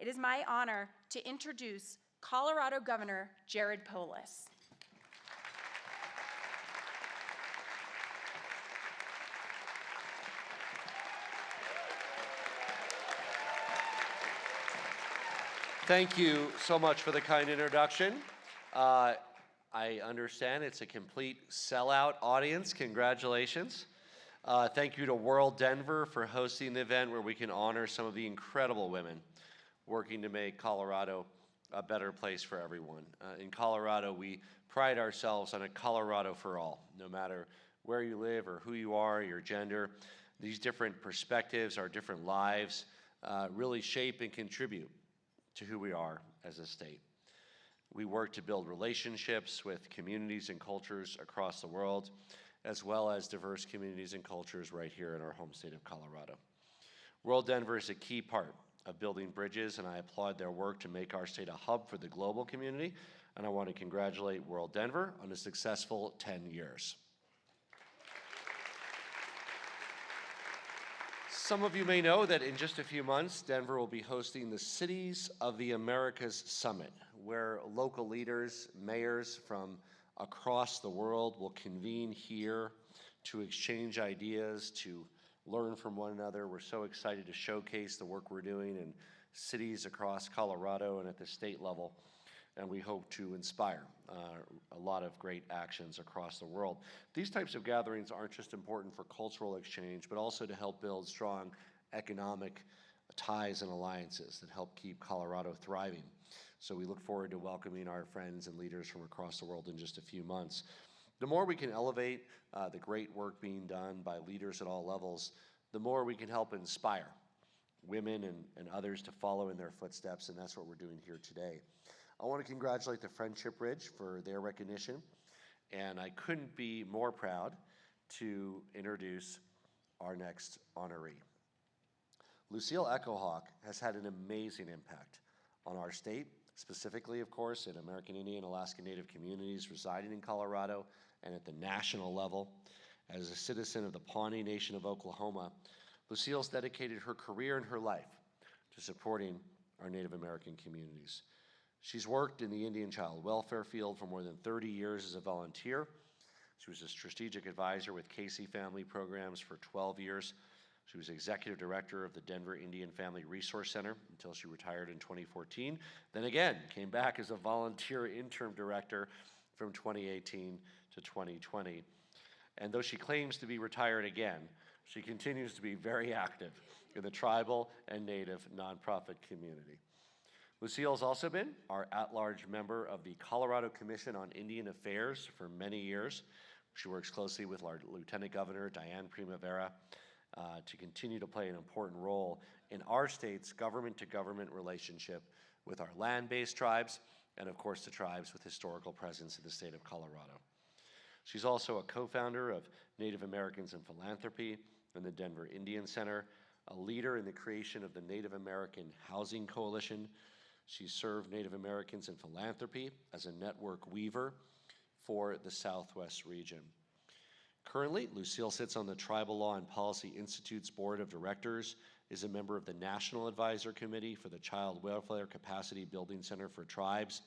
it is my honor to introduce Colorado Governor Jared Polis. Thank you so much for the kind introduction. I understand it's a complete sellout audience. Congratulations. Thank you to WorldDenver for hosting the event where we can honor some of the incredible women working to make Colorado a better place for everyone. In Colorado, we pride ourselves on a Colorado for all, no matter where you live or who you are, your gender. These different perspectives, our different lives, really shape and contribute to who we are as a state. We work to build relationships with communities and cultures across the world, as well as diverse communities and cultures right here in our home state of Colorado. WorldDenver is a key part of building bridges, and I applaud their work to make our state a hub for the global community, and I want to congratulate WorldDenver on a successful 10 years. Some of you may know that in just a few months, Denver will be hosting the Cities of the Americas Summit, where local leaders, mayors from across the world will convene here to exchange ideas, to learn from one another. We're so excited to showcase the work we're doing in cities across Colorado and at the state level, and we hope to inspire a lot of great actions across the world. These types of gatherings aren't just important for cultural exchange, but also to help build strong economic ties and alliances that help keep Colorado thriving. So we look forward to welcoming our friends and leaders from across the world in just a few months. The more we can elevate the great work being done by leaders at all levels, the more we can help inspire women and others to follow in their footsteps, and that's what we're doing here today. I want to congratulate the Friendship Bridge for their recognition, and I couldn't be more proud to introduce our next honoree. Lucille Echohawk has had an amazing impact on our state, specifically, of course, in American Indian, Alaska Native communities residing in Colorado and at the national level. As a citizen of the Pawnee Nation of Oklahoma, Lucille's dedicated her career and her life to supporting our Native American communities. She's worked in the Indian child welfare field for more than 30 years as a volunteer. She was a strategic advisor with Casey Family Programs for 12 years. She was executive director of the Denver Indian Family Resource Center until she retired in 2014. Then again, came back as a volunteer interim director from 2018 to 2020. And though she claims to be retired again, she continues to be very active in the tribal and Native nonprofit community. Lucille has also been our at-large member of the Colorado Commission on Indian Affairs for many years. She works closely with our Lieutenant Governor, Diane Primavera, to continue to play an important role in our state's government-to-government relationship with our land-based tribes and, of course, the tribes with historical presence in the state of Colorado. She's also a co-founder of Native Americans in Philanthropy and the Denver Indian Center, a leader in the creation of the Native American Housing Coalition. She served Native Americans in Philanthropy as a network weaver for the Southwest region. Currently, Lucille sits on the Tribal Law and Policy Institute's Board of Directors, is a member of the National Advisor Committee for the Child Welfare Capacity Building Center for Tribes,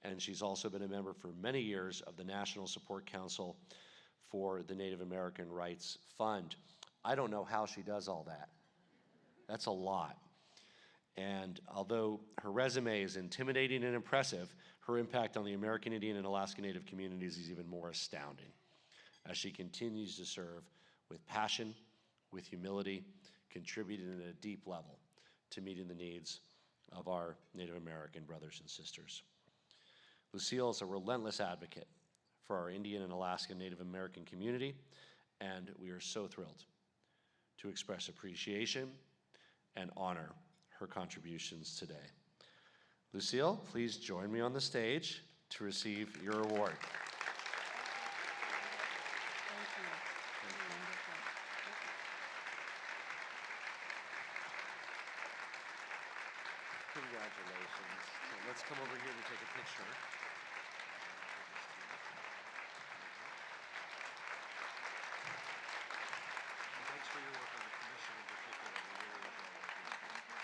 and she's also been a member for many years of the National Support Council for the Native American Rights Fund. I don't know how she does all that. That's a lot. And although her resume is intimidating and impressive, her impact on the American Indian and Alaska Native communities is even more astounding as she continues to serve with passion, with humility, contributing at a deep level to meeting the needs of our Native American brothers and sisters. Lucille is a relentless advocate for our Indian and Alaska Native American community, and we are so thrilled to express appreciation and honor her contributions today. Lucille, please join me on the stage to receive your award. Thank you. Wonderful. Congratulations. So let's come over here to take a picture. Thanks for your work on the commission in particular. We really appreciate it.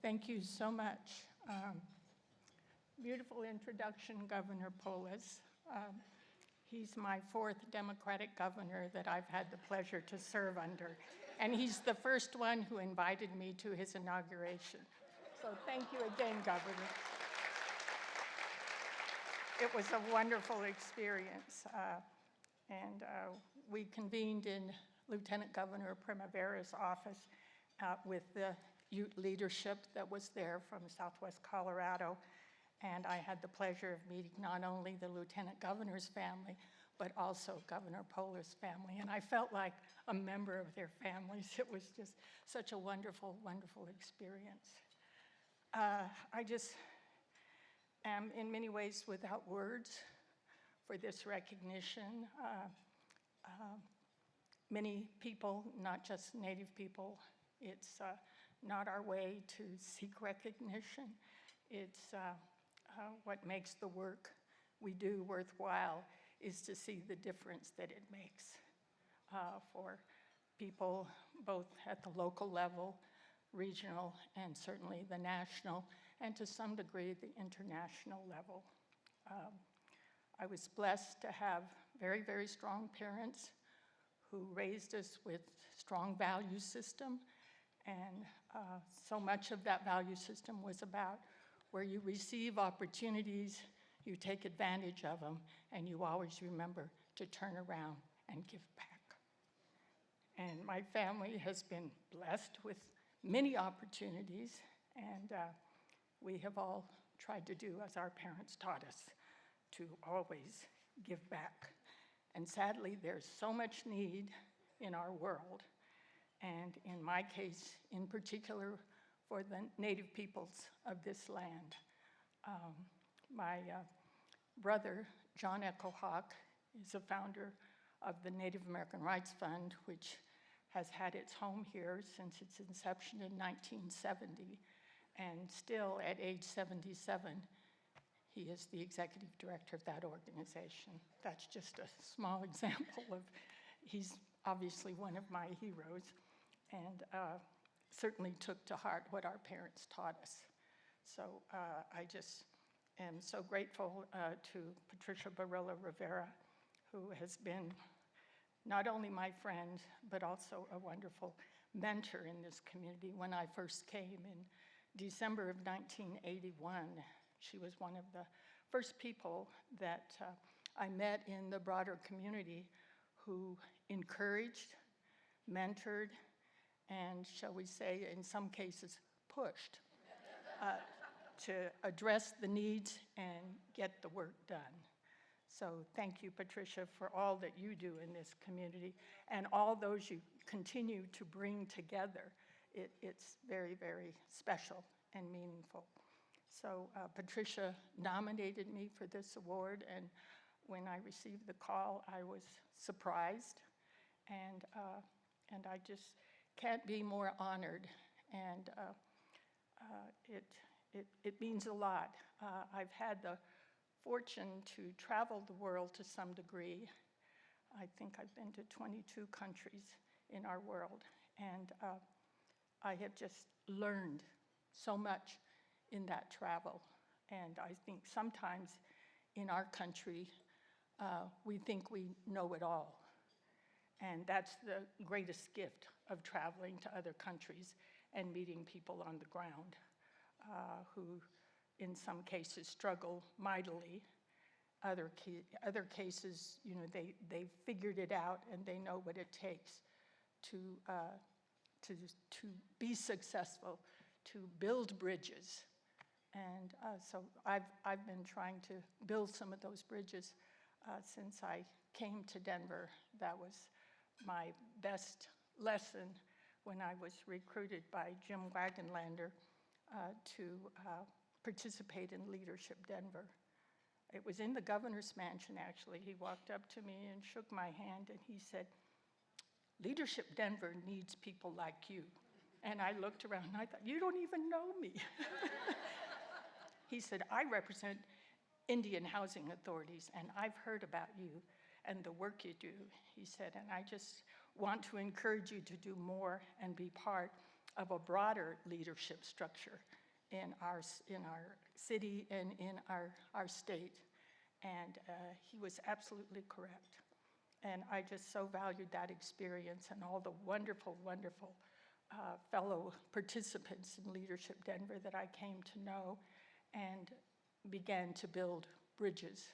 Thank you so much. Beautiful introduction, Governor Polis. He's my fourth Democratic governor that I've had the pleasure to serve under, and he's the first one who invited me to his inauguration. So thank you again, Governor. It was a wonderful experience, and we convened in Lieutenant Governor Primavera's office with the youth leadership that was there from Southwest Colorado, and I had the pleasure of meeting not only the Lieutenant Governor's family, but also Governor Polis' family, and I felt like a member of their families. It was just such a wonderful, wonderful experience. I just am in many ways without words for this recognition. Many people, not just Native people, it's not our way to seek recognition. It's what makes the work we do worthwhile is to see the difference that it makes for people both at the local level, regional, and certainly the national, and to some degree the international level. I was blessed to have very, very strong parents who raised us with strong value system, and so much of that value system was about where you receive opportunities, you take advantage of them, and you always remember to turn around and give back. And my family has been blessed with many opportunities, and we have all tried to do as our parents taught us, to always give back. And sadly, there's so much need in our world, and in my case, in particular, for the Native peoples of this land. My brother, John Echohawk, is a founder of the Native American Rights Fund, which has had its home here since its inception in 1970, and still at age 77, he is the executive director of that organization. That's just a small example of, he's obviously one of my heroes, and certainly took to heart what our parents taught us. So I just am so grateful to Patricia Barilla Rivera, who has been not only my friend, but also a wonderful mentor in this community. When I first came in December of 1981, she was one of the first people that I met in the broader community who encouraged, mentored, and shall we say, in some cases, pushed to address the needs and get the work done. So thank you, Patricia, for all that you do in this community and all those you continue to bring together. It's very, very special and meaningful. So Patricia nominated me for this award, and when I received the call, I was surprised, and I just can't be more honored, and it means a lot. I've had the fortune to travel the world to some degree. I think I've been to 22 countries in our world, and I have just learned so much in that travel. And I think sometimes in our country, we think we know it all. And that's the greatest gift of traveling to other countries and meeting people on the ground who in some cases struggle mightily. Other cases, you know, they figured it out and they know what it takes to be successful, to build bridges. And so I've been trying to build some of those bridges since I came to Denver. That was my best lesson when I was recruited by Jim Wagenlander to participate in Leadership Denver. It was in the governor's mansion, actually. He walked up to me and shook my hand, and he said, "Leadership Denver needs people like you." And I looked around and I thought, "You don't even know me." He said, "I represent Indian housing authorities, and I've heard about you and the work you do." He said, "And I just want to encourage you to do more and be part of a broader leadership structure in our city and in our state. And he was absolutely correct. And I just so valued that experience and all the wonderful, wonderful fellow participants in Leadership Denver that I came to know and began to build bridges.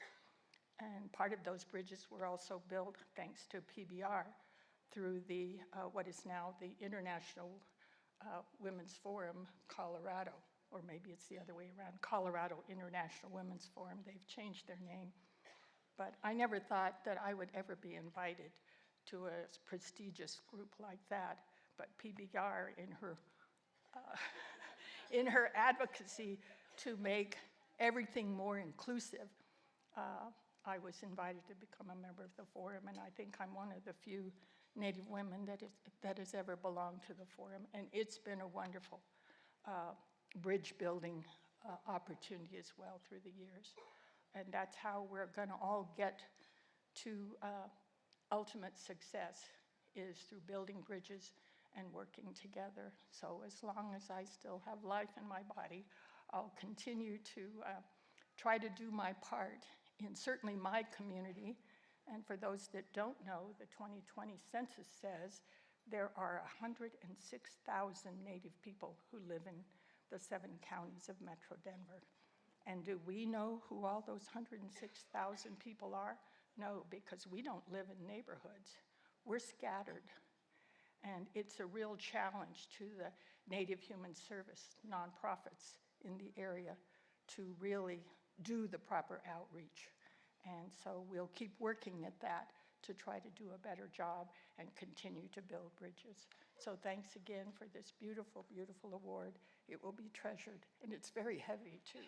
And part of those bridges were also built thanks to PBR through the what is now the International Women's Forum Colorado, or maybe it's the other way around, Colorado International Women's Forum. They've changed their name. But I never thought that I would ever be invited to a prestigious group like that. But PBR, in her advocacy to make everything more inclusive, I was invited to become a member of the forum, and I think I'm one of the few Native women that has ever belonged to the forum. And it's been a wonderful bridge building opportunity as well through the years. And that's how we're going to all get to ultimate success, is through building bridges and working together. So as long as I still have life in my body, I'll continue to try to do my part in certainly my community. And for those that don't know, the 2020 census says there are 106,000 Native people who live in the 7 counties of Metro Denver. And do we know who all those 106,000 people are? No, because we don't live in neighborhoods. We're scattered. And it's a real challenge to the Native Human Service nonprofits in the area to really do the proper outreach. And so we'll keep working at that to try to do a better job and continue to build bridges. So thanks again for this beautiful, beautiful award. It will be treasured, and it's very heavy too.